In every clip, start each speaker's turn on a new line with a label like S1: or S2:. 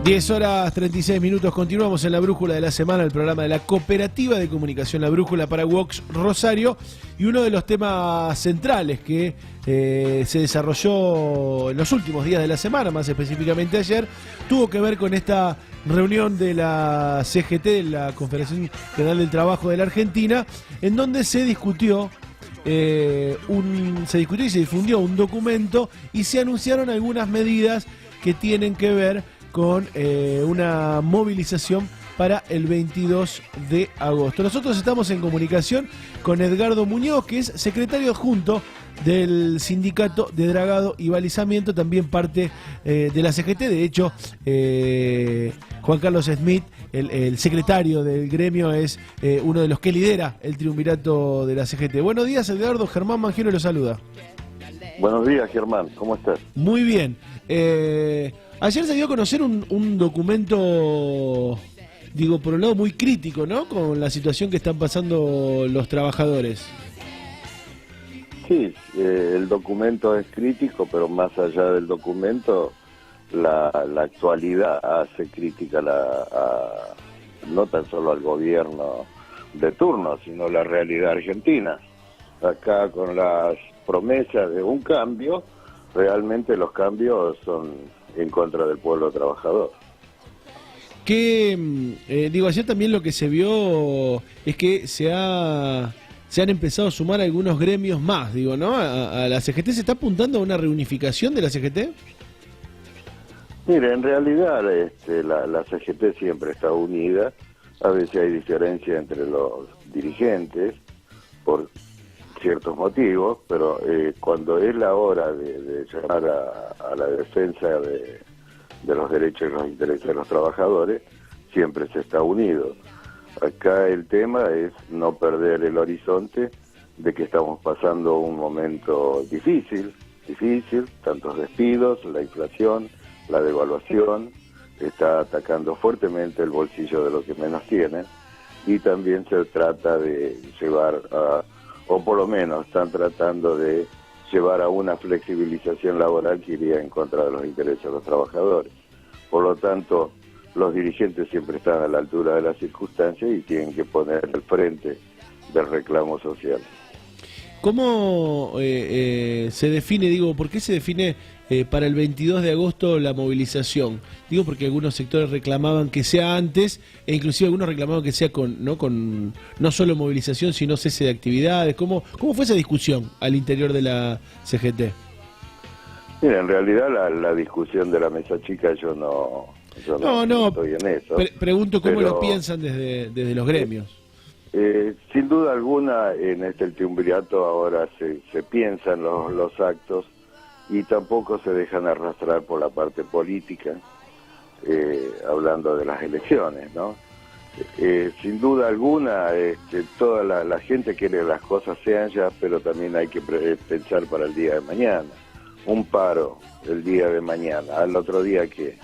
S1: 10 horas 36 minutos, continuamos en La Brújula de la Semana, el programa de la Cooperativa de Comunicación La Brújula para Vox Rosario, y uno de los temas centrales que se desarrolló en los últimos días de la semana, más específicamente ayer, tuvo que ver con esta reunión de la CGT, la Confederación General del Trabajo de la Argentina, en donde se discutió y se difundió un documento y se anunciaron algunas medidas que tienen que ver con una movilización para el 22 de agosto. Nosotros estamos en comunicación con Edgardo Muñoz, que es secretario adjunto del Sindicato de Dragado y Balizamiento, también parte de la CGT. De hecho, Juan Carlos Smith, el secretario del gremio, es uno de los que lidera el triunvirato de la CGT. Buenos días, Edgardo. Germán Mangiero lo saluda.
S2: Buenos días, Germán. ¿Cómo estás?
S1: Muy bien. Ayer se dio a conocer un documento, digo, por un lado muy crítico, ¿no?, con la situación que están pasando los trabajadores.
S2: Sí, el documento es crítico, pero más allá del documento, la actualidad hace crítica no tan solo al gobierno de turno, sino la realidad argentina. Acá, con las promesas de un cambio, realmente los cambios son en contra del pueblo trabajador.
S1: Ayer también lo que se vio es que se han empezado a sumar algunos gremios más, ¿no? A la CGT. ¿Se está apuntando a una reunificación de la CGT?
S2: Mire, en realidad la CGT siempre está unida. A veces hay diferencia entre los dirigentes por ciertos motivos, pero cuando es la hora de llamar a la defensa de los derechos y los intereses de los trabajadores, siempre se está unido. Acá el tema es no perder el horizonte de que estamos pasando un momento difícil, tantos despidos, la inflación, la devaluación, está atacando fuertemente el bolsillo de los que menos tienen, y también se trata de llevar o por lo menos están tratando de llevar a una flexibilización laboral que iría en contra de los intereses de los trabajadores. Por lo tanto, los dirigentes siempre están a la altura de las circunstancias y tienen que poner al frente del reclamo social.
S1: ¿Cómo se define, por qué se define para el 22 de agosto la movilización? Porque algunos sectores reclamaban que sea antes, e inclusive algunos reclamaban que sea con no solo movilización, sino cese de actividades. ¿Cómo fue esa discusión al interior de la CGT?
S2: Mira, en realidad la discusión de la mesa chica yo no estoy en eso.
S1: Pregunto cómo lo piensan desde los gremios.
S2: Sin duda alguna, en el triunvirato ahora se piensan los actos y tampoco se dejan arrastrar por la parte política, hablando de las elecciones, ¿no? Sin duda alguna, toda la gente quiere que las cosas sean ya, pero también hay que pensar para el día de mañana. Un paro el día de mañana, al otro día ¿qué?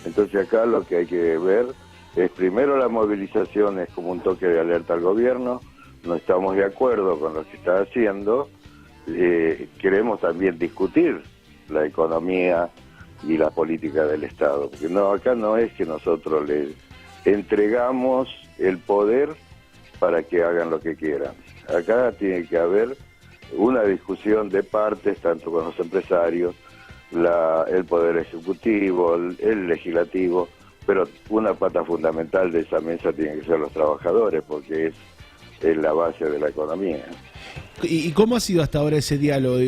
S2: Entonces acá lo que hay que ver es primero la movilización, es como un toque de alerta al gobierno, no estamos de acuerdo con lo que está haciendo, queremos también discutir la economía y la política del Estado, porque acá no es que nosotros les entregamos el poder para que hagan lo que quieran. Acá tiene que haber una discusión de partes, tanto con los empresarios, el poder ejecutivo, el legislativo, pero una pata fundamental de esa mesa tiene que ser los trabajadores, porque es la base de la economía.
S1: ¿Y cómo ha sido hasta ahora ese diálogo?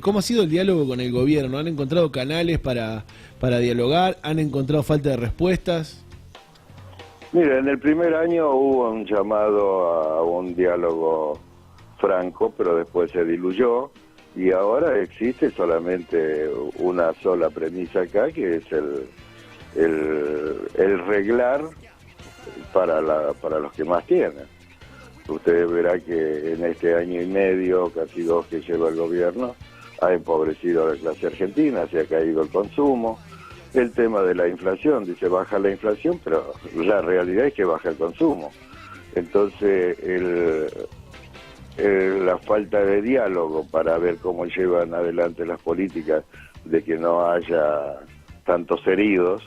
S1: ¿Cómo ha sido el diálogo con el gobierno? ¿Han encontrado canales para dialogar? ¿Han encontrado falta de respuestas?
S2: Mira, en el primer año hubo un llamado a un diálogo franco, pero después se diluyó, y ahora existe solamente una sola premisa acá, que es el reglar para los que más tienen. Ustedes verán que en este año y medio, casi 2 que lleva el gobierno, ha empobrecido a la clase argentina, se ha caído el consumo. El tema de la inflación, dice baja la inflación, pero la realidad es que baja el consumo. Entonces, la falta de diálogo para ver cómo llevan adelante las políticas de que no haya tantos heridos,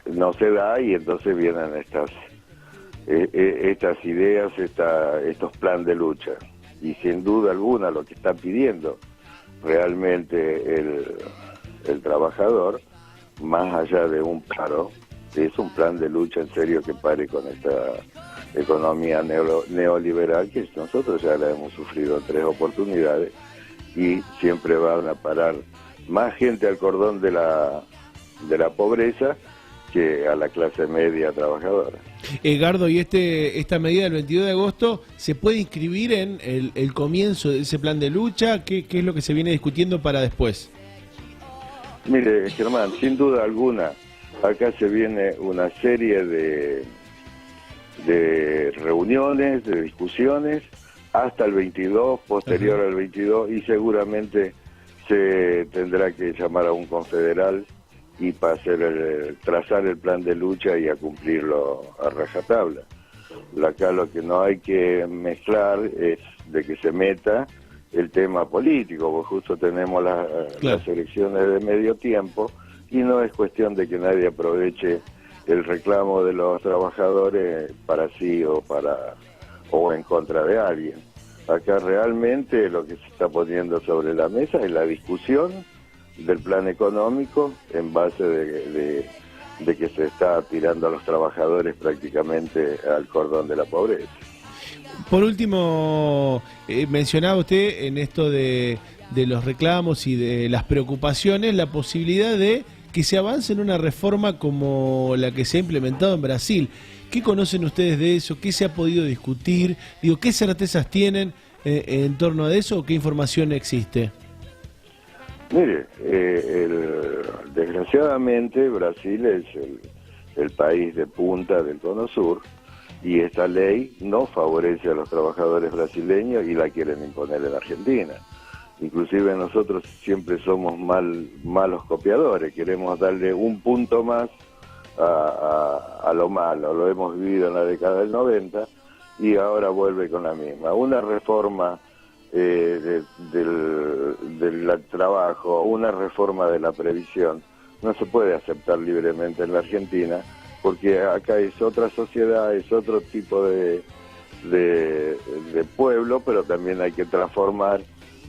S2: no se da, y entonces vienen estas ideas, estos planes de lucha. Y sin duda alguna lo que está pidiendo realmente el trabajador, más allá de un paro, es un plan de lucha en serio que pare con esta economía neoliberal, que nosotros ya la hemos sufrido en 3 oportunidades, y siempre van a parar más gente al cordón de la pobreza que a la clase media trabajadora.
S1: Edgardo, y esta medida del 22 de agosto, ¿se puede inscribir en el comienzo de ese plan de lucha? ¿Qué es lo que se viene discutiendo para después?
S2: Mire, Germán, sin duda alguna, acá se viene una serie de reuniones, de discusiones, hasta el 22, posterior al 22, y seguramente se tendrá que llamar a un confederal y para trazar el plan de lucha y a cumplirlo a rajatabla. Acá lo que no hay que mezclar es de que se meta el tema político, porque justo tenemos las elecciones de medio tiempo, y no es cuestión de que nadie aproveche el reclamo de los trabajadores para sí o en contra de alguien. Acá realmente lo que se está poniendo sobre la mesa es la discusión del plan económico en base de que se está tirando a los trabajadores prácticamente al cordón de la pobreza.
S1: Por último, mencionaba usted en esto de los reclamos y de las preocupaciones la posibilidad de que se avance en una reforma como la que se ha implementado en Brasil. ¿Qué conocen ustedes de eso? ¿Qué se ha podido discutir? Digo, ¿qué certezas tienen en torno a eso o qué información existe?
S2: Mire, desgraciadamente Brasil es el país de punta del Cono Sur, y esta ley no favorece a los trabajadores brasileños y la quieren imponer en Argentina. Inclusive nosotros siempre somos malos copiadores, queremos darle un punto más a lo malo. Lo hemos vivido en la década del 90 y ahora vuelve con la misma. Una reforma del trabajo, una reforma de la previsión, no se puede aceptar libremente en la Argentina, porque acá es otra sociedad, es otro tipo de pueblo, pero también hay que transformar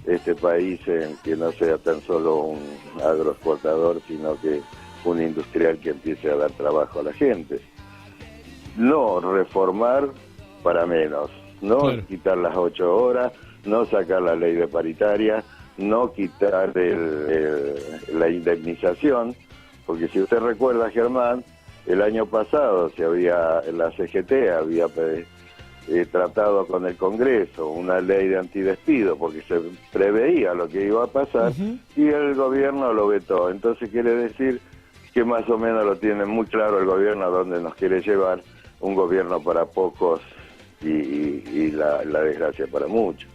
S2: este país en que no sea tan solo un agroexportador, sino que un industrial que empiece a dar trabajo a la gente. No reformar para menos, no quitar las 8 horas, no sacar la ley de paritaria, no quitar la indemnización, porque si usted recuerda, Germán, el año pasado la CGT había tratado con el Congreso una ley de antidespido, porque se preveía lo que iba a pasar, y el gobierno lo vetó. Entonces quiere decir que más o menos lo tiene muy claro el gobierno a dónde nos quiere llevar, un gobierno para pocos y la desgracia para muchos.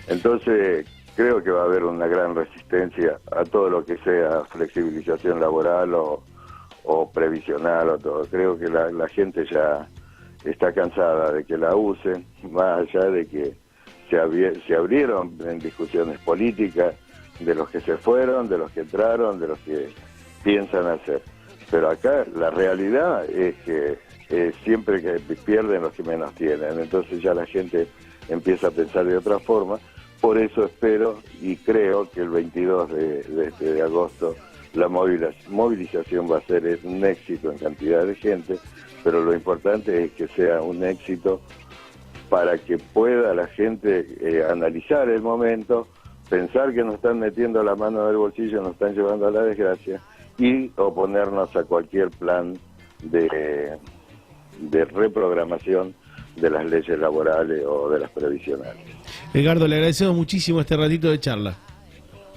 S2: Entonces creo que va a haber una gran resistencia a todo lo que sea flexibilización laboral o previsional o todo. Creo que la gente ya está cansada de que la usen, más allá de que se abrieron en discusiones políticas de los que se fueron, de los que entraron, de los que piensan hacer. Pero acá la realidad es que siempre que pierden los que menos tienen, entonces ya la gente empieza a pensar de otra forma. Por eso espero y creo que el 22 de agosto la movilización va a ser un éxito en cantidad de gente, pero lo importante es que sea un éxito para que pueda la gente analizar el momento, pensar que nos están metiendo la mano en el bolsillo, nos están llevando a la desgracia, y oponernos a cualquier plan de reprogramación de las leyes laborales o de las previsionales.
S1: Edgardo, le agradecemos muchísimo este ratito de charla.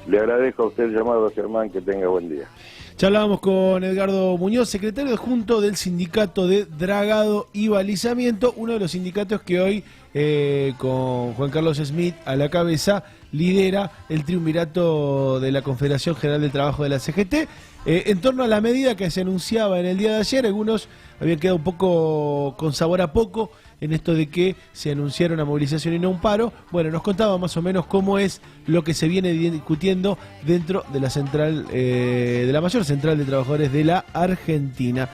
S2: Le agradezco a usted el llamado, Germán, que tenga buen día.
S1: Charlábamos con Edgardo Muñoz, secretario adjunto del Sindicato de Dragado y Balizamiento, uno de los sindicatos que hoy, con Juan Carlos Smith a la cabeza, lidera el triunvirato de la Confederación General del Trabajo de la CGT. En torno a la medida que se anunciaba en el día de ayer, algunos habían quedado un poco con sabor a poco, en esto de que se anunciara una movilización y no un paro. Bueno, nos contaba más o menos cómo es lo que se viene discutiendo dentro de la central, de la mayor central de trabajadores de la Argentina.